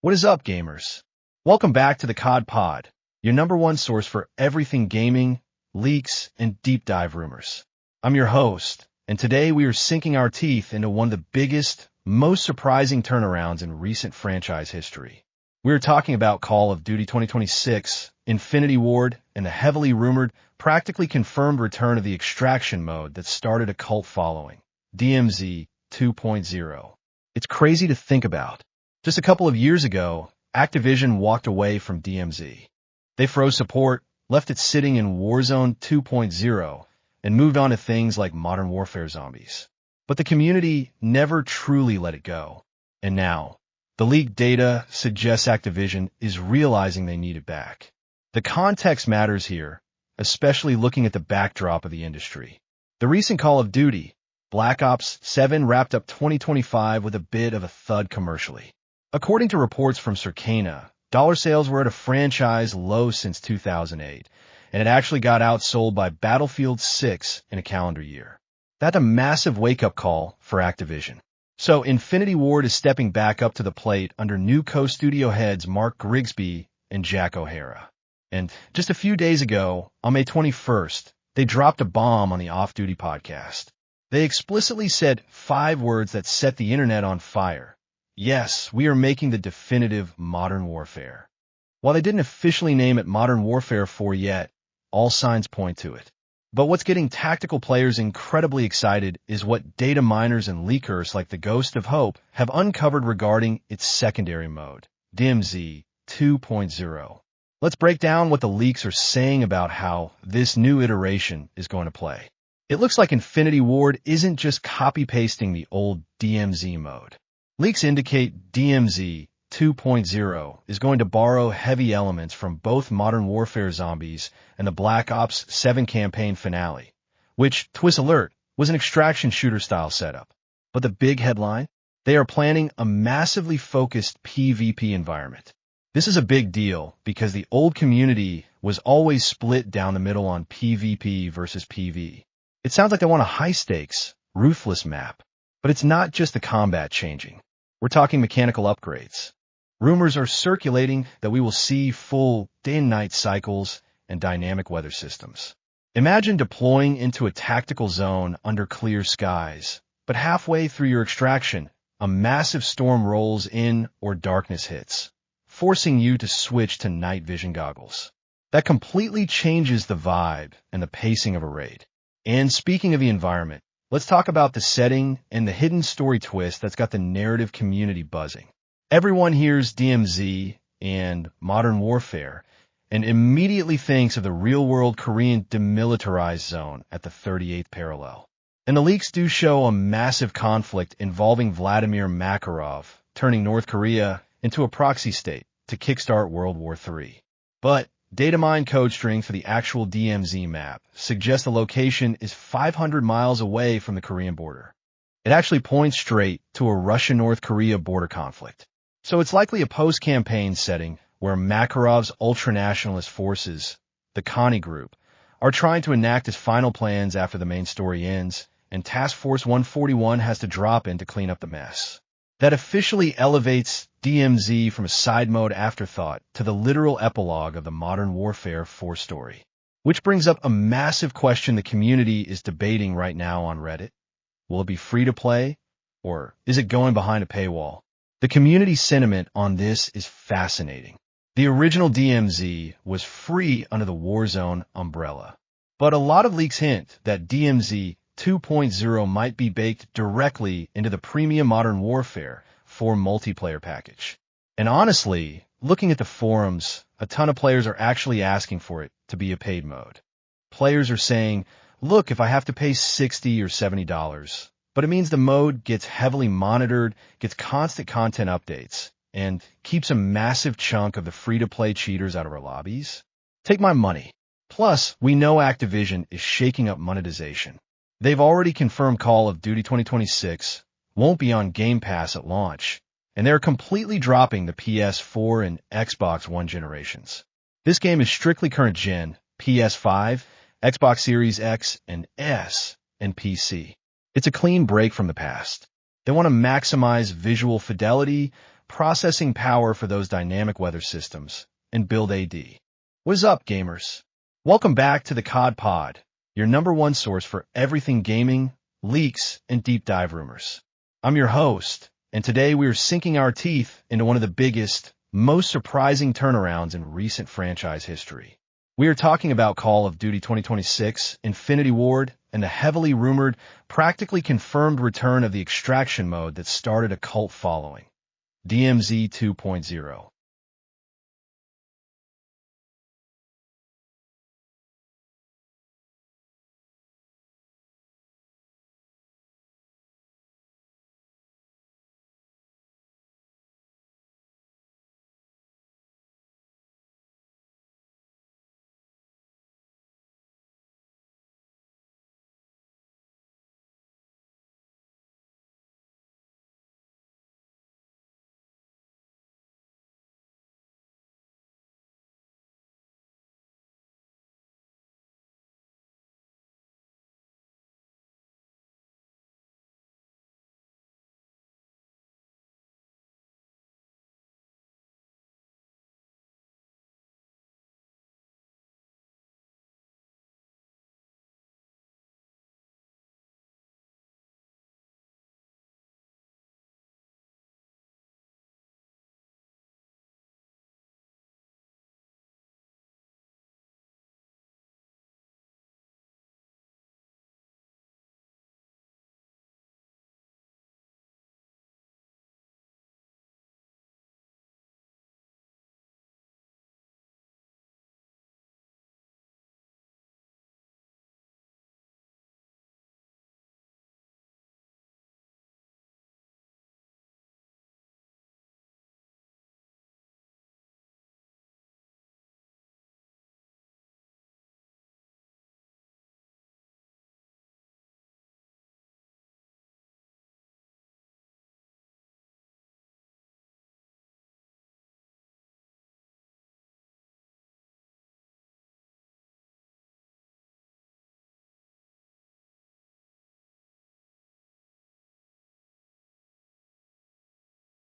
What is up, gamers? Welcome back to the COD Pod, your number one source for everything gaming, leaks, and deep dive rumors. I'm your host, and today we are sinking our teeth into one of the biggest, most surprising turnarounds in recent franchise history. We are talking about Call of Duty 2026, Infinity Ward, and the heavily rumored, practically confirmed return of the extraction mode that started a cult following, DMZ 2.0. It's crazy to think about. Just a couple of years ago, Activision walked away from DMZ. They froze support, left it sitting in Warzone 2.0, and moved on to things like Modern Warfare Zombies. But the community never truly let it go. And now, the leaked data suggests Activision is realizing they need it back. The context matters here, especially looking at the backdrop of the industry. The recent Call of Duty, Black Ops 7 wrapped up 2025 with a bit of a thud commercially. According to reports from Circana, dollar sales were at a franchise low since 2008, and it actually got outsold by Battlefield 6 in a calendar year. That's a massive wake-up call for Activision. So Infinity Ward is stepping back up to the plate under new co-studio heads Mark Grigsby and Jack O'Hara. And just a few days ago, on May 21st, they dropped a bomb on the Off Duty podcast. They explicitly said 5 words that set the internet on fire. Yes, we are making the definitive Modern Warfare. While they didn't officially name it Modern Warfare 4 yet, all signs point to it. But what's getting tactical players incredibly excited is what data miners and leakers like the Ghost of Hope have uncovered regarding its secondary mode, DMZ 2.0. Let's break down what the leaks are saying about how this new iteration is going to play. It looks like Infinity Ward isn't just copy-pasting the old DMZ mode. Leaks indicate DMZ 2.0 is going to borrow heavy elements from both Modern Warfare Zombies and the Black Ops 7 campaign finale, which, twist alert, was an extraction shooter-style setup. But the big headline? They are planning a massively focused PvP environment. This is a big deal because the old community was always split down the middle on PvP versus PV. It sounds like they want a high-stakes, ruthless map. But it's not just the combat changing. We're talking mechanical upgrades. Rumors are circulating that we will see full day and night cycles and dynamic weather systems. Imagine deploying into a tactical zone under clear skies, but halfway through your extraction, a massive storm rolls in or darkness hits, forcing you to switch to night vision goggles. That completely changes the vibe and the pacing of a raid. And speaking of the environment, let's talk about the setting and the hidden story twist that's got the narrative community buzzing. Everyone hears DMZ and Modern Warfare and immediately thinks of the real-world Korean demilitarized zone at the 38th parallel. And the leaks do show a massive conflict involving Vladimir Makarov turning North Korea into a proxy state to kickstart World War III. But data mine code string for the actual DMZ map suggests the location is 500 miles away from the Korean border. It actually points straight to a Russia-North Korea border conflict. So it's likely a post-campaign setting where Makarov's ultranationalist forces, the Connie Group, are trying to enact his final plans after the main story ends, and Task Force 141 has to drop in to clean up the mess. That officially elevates DMZ from a side mode afterthought to the literal epilogue of the Modern Warfare 4 story. Which brings up a massive question the community is debating right now on Reddit. Will it be free to play, or is it going behind a paywall? The community sentiment on this is fascinating. The original DMZ was free under the Warzone umbrella, but a lot of leaks hint that DMZ 2.0 might be baked directly into the premium Modern Warfare 4 multiplayer package. And honestly, looking at the forums, a ton of players are actually asking for it to be a paid mode. Players are saying, look, if I have to pay $60 or $70, but it means the mode gets heavily monitored, gets constant content updates, and keeps a massive chunk of the free-to-play cheaters out of our lobbies. Take my money. Plus, we know Activision is shaking up monetization. They've already confirmed Call of Duty 2026 won't be on Game Pass at launch, and they're completely dropping the PS4 and Xbox One generations. This game is strictly current gen, PS5, Xbox Series X and S, and PC. It's a clean break from the past. They want to maximize visual fidelity, processing power for those dynamic weather systems, and build AD. What's up, gamers? Welcome back to the COD Pod, your number one source for everything gaming, leaks, and deep dive rumors. I'm your host, and today we are sinking our teeth into one of the biggest, most surprising turnarounds in recent franchise history. We are talking about Call of Duty 2026, Infinity Ward, and the heavily rumored, practically confirmed return of the extraction mode that started a cult following. DMZ 2.0.